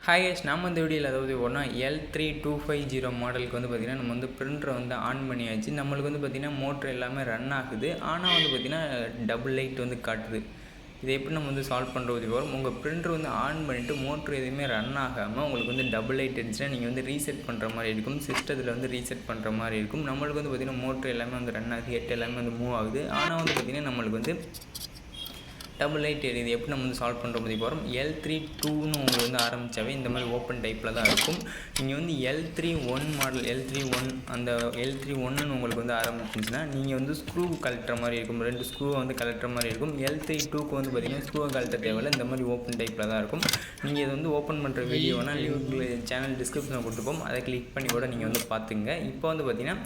Hi S நம்ம இந்த வீடியோவில் அதாவது ஒன்றா L3250 மாடலுக்கு வந்து பார்த்திங்கன்னா நம்ம வந்து பிரிண்டரை வந்து ஆன் பண்ணியாச்சு. நம்மளுக்கு வந்து பார்த்திங்கன்னா மோட்ரு எல்லாமே ரன் ஆகுது. ஆனால் வந்து பார்த்திங்கன்னா டபுள் லைட் வந்து காட்டுது. இதை எப்படி நம்ம வந்து சால்வ் பண்ணுறது வரும். உங்கள் பிரிண்டர் வந்து ஆன் பண்ணிவிட்டு மோட்ரு எதுவுமே ரன் ஆகாமல் உங்களுக்கு வந்து டபுள் லைட் இருந்துச்சுன்னா நீங்கள் வந்து ரீசெட் பண்ணுற மாதிரி இருக்கும். சிஸ்டத்தில் வந்து ரீசெட் பண்ணுற மாதிரி இருக்கும். நம்மளுக்கு வந்து பார்த்திங்கன்னா மோட்ரு எல்லாமே வந்து ரன் ஆகுது, ஹெட் எல்லாமே வந்து மூவ் ஆகுது. ஆனால் வந்து பார்த்திங்கன்னா நம்மளுக்கு வந்து டபுள் லைட் எரியுது. எப்படி நம்ம வந்து சால்வ் பண்ணுற மாதிரி போகிறோம். L32ன்னு உங்களுக்கு வந்து ஆரம்பித்தாவே இந்த மாதிரி ஓப்பன் டைப்பில் தான் இருக்கும். நீங்கள் வந்து L31 மாடல் L31 அந்த L31ன்னு உங்களுக்கு வந்து ஆரம்பிச்சிச்சுன்னா நீங்கள் வந்து ஸ்க்ரூ கழட்டுற மாதிரி இருக்கும். 2 ஸ்க்ரூவை வந்து கழட்டுற மாதிரி இருக்கும். L32க்கு வந்து பார்த்திங்கன்னா ஸ்க்ரூவை கழட்ட தேவையில்லை. இந்த மாதிரி ஓப்பன் டைப்பில் தான் இருக்கும். நீங்கள் இதை வந்து ஓப்பன் பண்ணுற வீடியோனா லிங்க் சேனல் டிஸ்கிரிப்ஷனில் கொடுத்துப்போம். அதை கிளிக் பண்ணி கூட நீங்கள் வந்து பார்த்துங்க. இப்போ வந்து பார்த்திங்கன்னா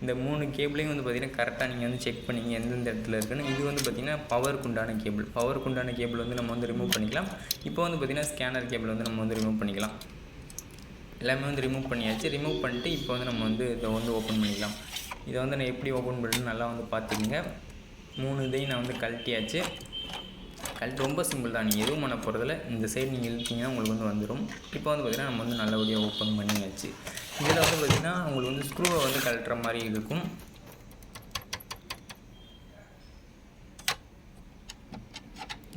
இந்த 3 கேபிளையும் வந்து பார்த்திங்கன்னா கரெக்டாக நீங்கள் வந்து செக் பண்ணிங்க எந்தெந்த இடத்துல இருக்குன்னு. இது வந்து பார்த்திங்கன்னா பவருக்கு உண்டான கேபிள் வந்து நம்ம வந்து ரிமூவ் பண்ணிக்கலாம். இப்போ வந்து பார்த்திங்கன்னா ஸ்கேனர் கேபிள் வந்து நம்ம வந்து ரிமூவ் பண்ணிக்கலாம். எல்லாமே வந்து ரிமூவ் பண்ணியாச்சு. ரிமூவ் பண்ணிட்டு இப்போ வந்து நம்ம வந்து இதை வந்து ஓப்பன் பண்ணிக்கலாம். இதை வந்து நான் எப்படி ஓப்பன் பண்ணுறேன்னு நல்லா வந்து பார்த்துக்குங்க. 3 இதையும் நான் வந்து கழட்டியாச்சு. ரொம்ப சிம்பிள் தான். நீங்கள் எதுவும் பண்ண போகிறதில்ல. இந்த சைடு நீங்கள் இழுத்தீங்கன்னா உங்களுக்கு வந்து வந்துடும். இப்போ வந்து பார்த்திங்கன்னா நம்ம வந்து நல்லபடியாக ஓப்பன் பண்ணியாச்சு. இதில் வந்து பார்த்திங்கன்னா உங்களுக்கு வந்து ஸ்க்ரூவை வந்து கழட்டுற மாதிரி இருக்கும்.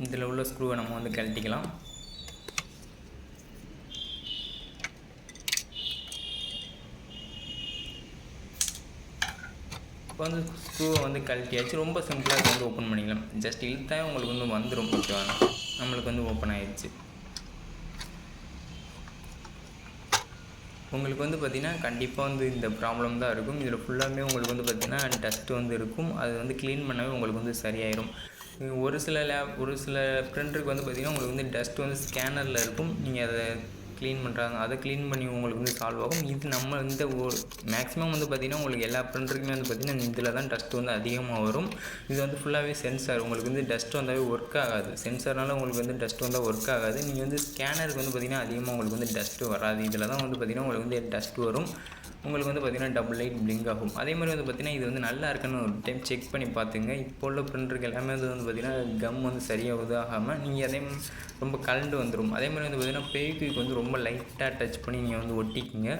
இதில் உள்ள ஸ்க்ரூவை நம்ம வந்து கழட்டிக்கலாம். இப்போ வந்து ஸ்க்ரூவை வந்து கழட்டியாச்சு. ரொம்ப சிம்பிளாக வந்து ஓப்பன் பண்ணிக்கலாம். ஜஸ்ட் இழுத்தா உங்களுக்கு வந்து வந்துடும். ஓகேவா, நம்மளுக்கு வந்து ஓப்பன் ஆகிடுச்சு. உங்களுக்கு வந்து பார்த்திங்கன்னா கண்டிப்பாக வந்து இந்த ப்ராப்ளம் தான் இருக்கும். இதில் ஃபுல்லாகவே உங்களுக்கு வந்து பார்த்திங்கன்னா டஸ்ட்டு வந்து இருக்கும். அது வந்து க்ளீன் பண்ணவே உங்களுக்கு வந்து சரியாயிடும். ஒரு சில பிரிண்டருக்கு வந்து பார்த்திங்கன்னா உங்களுக்கு வந்து டஸ்ட் வந்து ஸ்கேனரில் இருக்கும். நீங்கள் அதை க்ளீன் பண்ணுறாங்க, அதை க்ளீன் பண்ணி உங்களுக்கு வந்து சால்வ் ஆகும். இது நம்ம இந்த மேக்ஸிமம் வந்து பார்த்திங்கன்னா உங்களுக்கு எல்லா பிரிண்டருக்குமே வந்து பார்த்திங்கன்னா இதில் தான் டஸ்ட் வந்து அதிகமாக வரும். இது வந்து ஃபுல்லாகவே சென்சார். உங்களுக்கு வந்து டஸ்ட் வந்தாவே ஒர்க் ஆகாது. சென்சார்னால உங்களுக்கு வந்து டஸ்ட் வந்தால் ஒர்க் ஆகாது. நீங்கள் வந்து ஸ்கேனருக்கு வந்து பார்த்திங்கன்னா அதிகமாக உங்களுக்கு வந்து டஸ்ட்டு வராது. இதில் தான் வந்து பார்த்திங்கன்னா உங்களுக்கு வந்து டஸ்ட் வரும். உங்களுக்கு வந்து பார்த்திங்கன்னா டபுள் லைட் பிளிங்க் ஆகும். அதே மாதிரி வந்து பார்த்திங்கன்னா இது வந்து நல்லா இருக்குன்னு ஒரு டைம் செக் பண்ணி பார்த்துங்க. இப்போ உள்ள பிரிண்டருக்கு எல்லாமே வந்து பார்த்திங்கன்னா கம் வந்து சரியாக இதாகாமல் நீங்கள் அதே ரொம்ப கலண்டு வந்துடும். அதே மாதிரி வந்து பார்த்திங்கன்னா ஃபெவிக்விக் வந்து ரொம்ப லைட்டாக டச் பண்ணி நீங்கள் வந்து ஒட்டிக்கிங்க.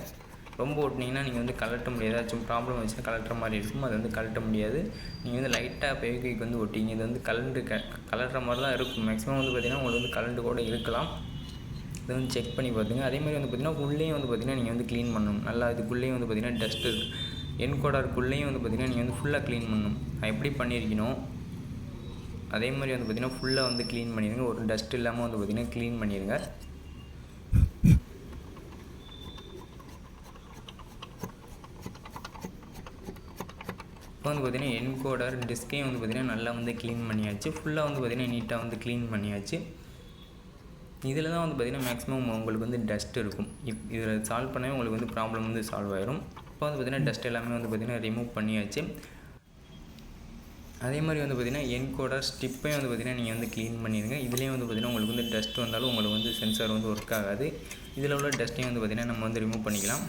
ரொம்ப ஒட்டினீங்கன்னா நீங்கள் வந்து கலட்ட முடியாது. ஏதாச்சும் ப்ராப்ளம் வச்சுன்னா கலட்டுற மாதிரி இருக்கும். அது வந்து கலட்ட முடியாது. நீங்கள் வந்து லைட்டாக ஃபெவிக்விக் வந்து ஒட்டிங்க. இது வந்து கலட்டுற மாதிரி தான் இருக்கும். மேக்ஸிமம் வந்து பார்த்திங்கன்னா உங்களுக்கு வந்து கலண்டு கூட இருக்கலாம். இதை வந்து செக் பண்ணி பார்த்துங்க. அதே மாதிரி வந்து பார்த்திங்கன்னா உள்ளேயும் வந்து பார்த்திங்கன்னா நீங்கள் வந்து க்ளீன் பண்ணணும். நல்லா இதுக்குள்ளேயும் வந்து பார்த்திங்கன்னா டஸ்ட்டு என்கோடருக்குள்ளேயும் வந்து பார்த்திங்கன்னா நீங்கள் வந்து ஃபுல்லாக க்ளீன் பண்ணணும். நான் எப்படி பண்ணியிருக்கணும் அதே மாதிரி வந்து பார்த்திங்கன்னா ஃபுல்லாக வந்து க்ளீன் பண்ணிடுங்க. ஒரு டஸ்ட் இல்லாமல் வந்து பார்த்திங்கன்னா க்ளீன் பண்ணிடுங்க. இப்போ வந்து பார்த்திங்கன்னா என்கோடர் டிஸ்கையும் வந்து பார்த்திங்கன்னா நல்லா வந்து க்ளீன் பண்ணியாச்சு. ஃபுல்லாக வந்து பார்த்திங்கன்னா நீட்டாக வந்து க்ளீன் பண்ணியாச்சு. இதில் தான் வந்து பார்த்திங்கன்னா மேக்ஸிமம் உங்களுக்கு வந்து டஸ்ட் இருக்கும். இதில் சால்வ் பண்ணவே உங்களுக்கு வந்து ப்ராப்ளம் வந்து சால்வ் ஆயிரும். இப்போ வந்து பார்த்திங்கன்னா டஸ்ட் எல்லாமே வந்து பார்த்திங்கன்னா ரிமூவ் பண்ணியாச்சு. அதே மாதிரி வந்து பார்த்திங்கன்னா என்கோடர் ஸ்டிப்பையும் வந்து பார்த்திங்கன்னா நீங்கள் வந்து க்ளீன் பண்ணிடுங்க. இதுலேயும் வந்து பார்த்திங்கன்னா உங்களுக்கு வந்து டஸ்ட் வந்தாலும் உங்களுக்கு வந்து சென்சார் வந்து ஒர்க் ஆகாது. இதில் உள்ள டஸ்ட்டையும் வந்து பார்த்திங்கன்னா நம்ம வந்து ரிமூவ் பண்ணிக்கலாம்.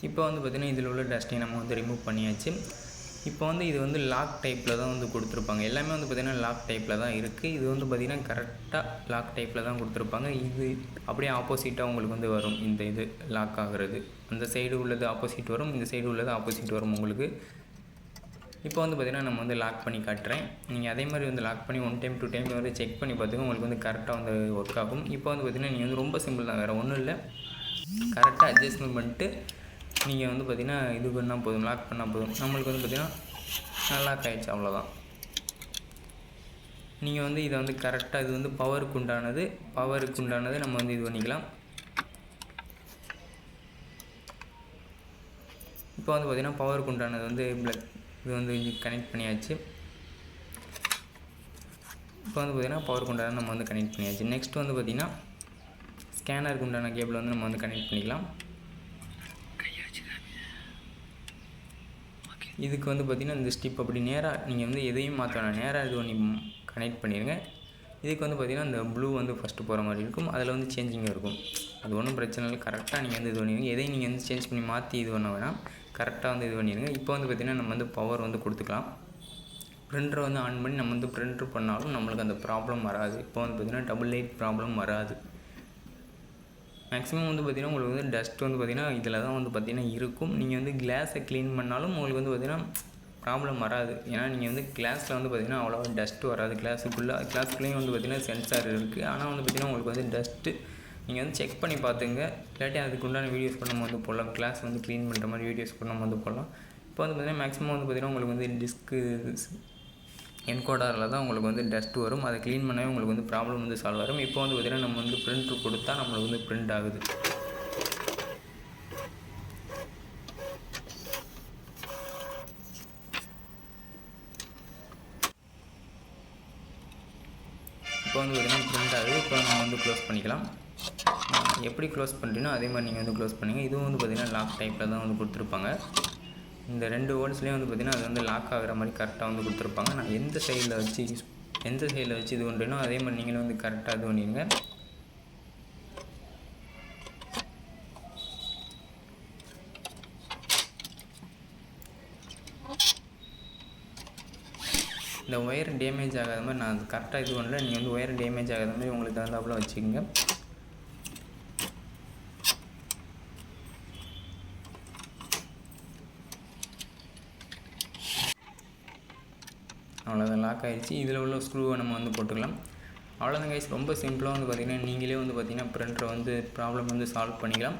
இப்போ வந்து பார்த்திங்கன்னா இதில் உள்ள டஸ்ட்டையும் நம்ம வந்து ரிமூவ் பண்ணியாச்சு. இப்போ வந்து இது வந்து லாக் டைப்பில் தான் வந்து கொடுத்துருப்பாங்க. எல்லாமே வந்து பார்த்திங்கன்னா லாக் டைப்பில் தான் இருக்குது. இது வந்து பார்த்திங்கன்னா கரெக்டாக லாக் டைப்பில் தான் கொடுத்துருப்பாங்க. இது அப்படியே ஆப்போசிட்டாக உங்களுக்கு வந்து வரும். இந்த இது லாக் ஆகிறது அந்த சைடு உள்ளது ஆப்போசிட் வரும், இந்த சைடு உள்ளது ஆப்போசிட் வரும் உங்களுக்கு. இப்போ வந்து பார்த்திங்கன்னா நம்ம வந்து லாக் பண்ணி காட்டுறேன். நீங்கள் அதே மாதிரி வந்து லாக் பண்ணி 1 டைம் 2 டைம் வந்து செக் பண்ணி பார்த்துங்க. உங்களுக்கு வந்து கரெக்டாக வந்து ஒர்க் ஆகும். இப்போ வந்து பார்த்திங்கன்னா நீங்கள் வந்து ரொம்ப சிம்பிள் தான், வேறு ஒன்றும் இல்லை. கரெக்டாக அட்ஜஸ்ட்மெண்ட் பண்ணிட்டு நீங்கள் வந்து பார்த்திங்கன்னா இது பண்ணால் போதும், லாக் பண்ணால் போதும். நம்மளுக்கு வந்து பார்த்திங்கன்னா லாக் ஆகிடுச்சு, அவ்வளோதான். நீங்கள் வந்து இதை வந்து கரெக்டாக இது வந்து பவருக்கு உண்டானது நம்ம வந்து இது பண்ணிக்கலாம். இப்போ வந்து பார்த்திங்கன்னா பவருக்கு உண்டானது வந்து இது வந்து கனெக்ட் பண்ணியாச்சு. இப்போ வந்து பார்த்திங்கன்னா பவருக்கு உண்டானது நம்ம வந்து கனெக்ட் பண்ணியாச்சு. நெக்ஸ்ட் வந்து பார்த்திங்கன்னா ஸ்கேனருக்கு உண்டான கேபிள் வந்து நம்ம வந்து கனெக்ட் பண்ணிக்கலாம். இதுக்கு வந்து பார்த்திங்கன்னா இந்த ஸ்டிப் அப்படி நேராக நீங்கள் வந்து எதையும் மாற்றணும், நேராக இது பண்ணி கனெக்ட் பண்ணிடுங்க. இதுக்கு வந்து பார்த்திங்கன்னா இந்த ப்ளூ வந்து ஃபஸ்ட்டு போகிற மாதிரி இருக்கும். அதில் வந்து சேஞ்சிங்காக இருக்கும். அது ஒன்றும் பிரச்சனை இல்லை. கரெக்டாக நீங்கள் வந்து இது பண்ணிடுங்க. எதையும் நீங்கள் வந்து சேஞ்ச் பண்ணி மாற்றி இது பண்ண வேணாம். கரெக்டாக வந்து இது பண்ணிடுங்க. இப்போ வந்து பார்த்திங்கன்னா நம்ம வந்து பவர் வந்து கொடுத்துக்கலாம். ப்ரிண்டரை வந்து ஆன் பண்ணி நம்ம வந்து ப்ரிண்ட்ரு பண்ணாலும் நம்மளுக்கு அந்த ப்ராப்ளம் வராது. இப்போ வந்து பார்த்திங்கன்னா டபுள் லைட் ப்ராப்ளம் வராது. மேக்ஸிமம் வந்து பார்த்திங்கன்னா உங்களுக்கு வந்து டஸ்ட் வந்து பார்த்திங்கன்னா இதில் தான் வந்து பார்த்திங்கன்னா இருக்கும். நீங்கள் வந்து கிளாஸை க்ளீன் பண்ணாலும் உங்களுக்கு வந்து பார்த்திங்கன்னா ப்ராப்ளம் வராது. ஏன்னா நீங்கள் வந்து கிளாஸில் வந்து பார்த்திங்கன்னா அவ்வளோவா டஸ்ட்டு வராது. கிளாஸுக்குள்ளேயும் வந்து பார்த்திங்கன்னா சென்சார் இருக்குது. ஆனால் வந்து பார்த்திங்கன்னா உங்களுக்கு வந்து டஸ்ட்டு நீங்கள் வந்து செக் பண்ணி பார்த்துங்க. இல்லாட்டி அதுக்குண்டான வீடியோஸ் கூட நம்ம வந்து போடலாம். கிளாஸ் வந்து க்ளீன் பண்ணுற மாதிரி வீடியோஸ் கூட நம்ம வந்து போடலாம். இப்போ வந்து பார்த்திங்கன்னா மேக்ஸிமம் வந்து பார்த்திங்கன்னா உங்களுக்கு வந்து டிஸ்க்கு என்கோடரில் தான் உங்களுக்கு வந்து டஸ்ட் வரும். அதை க்ளீன் பண்ணவே உங்களுக்கு வந்து ப்ராப்ளம் வந்து சால்வ் ஆகும். இப்போ வந்து பார்த்திங்கன்னா நம்ம வந்து ப்ரிண்ட்ரு கொடுத்தா நம்மளுக்கு வந்து ப்ரிண்ட் ஆகுது. இப்போ வந்து பார்த்திங்கன்னா ப்ரிண்ட் ஆகுது. இப்போ நம்ம வந்து க்ளோஸ் பண்ணிக்கலாம். எப்படி க்ளோஸ் பண்ணுறீனோ அதே மாதிரி நீங்கள் வந்து க்ளோஸ் பண்ணுங்கள். இதுவும் வந்து பார்த்திங்கன்னா லாக் டைப்பில் தான் வந்து கொடுத்துருப்பாங்க. இந்த 2 ஹோல்ஸ்லேயும் வந்து பார்த்திங்கன்னா அது வந்து லாக் ஆகிற மாதிரி கரெக்டாக வந்து கொடுத்துருப்பாங்க. நான் எந்த சைடில் வச்சு இது பண்ணுறேனோ அதே மாதிரி நீங்களும் வந்து கரெக்டாக இது பண்ணிடுங்க. இந்த ஒயர் டேமேஜ் ஆகாத மாதிரி நான் கரெக்டாக இது பண்ணல. நீங்கள் வந்து ஒயர் டேமேஜ் ஆகாத மாதிரி உங்களுக்கு தகுந்தாப்புல வச்சுக்கோங்க. அவ்வளோதான், லாக் ஆகிடுச்சு. இதில் உள்ள ஸ்க்ரூவை நம்ம வந்து போட்டுக்கலாம். அவ்வளோதான் கைஸ், ரொம்ப சிம்பிளாக வந்து பார்த்திங்கன்னா நீங்களே வந்து பார்த்திங்கன்னா ப்ரிண்டரை வந்து ப்ராப்ளம் வந்து சால்வ் பண்ணிக்கலாம்.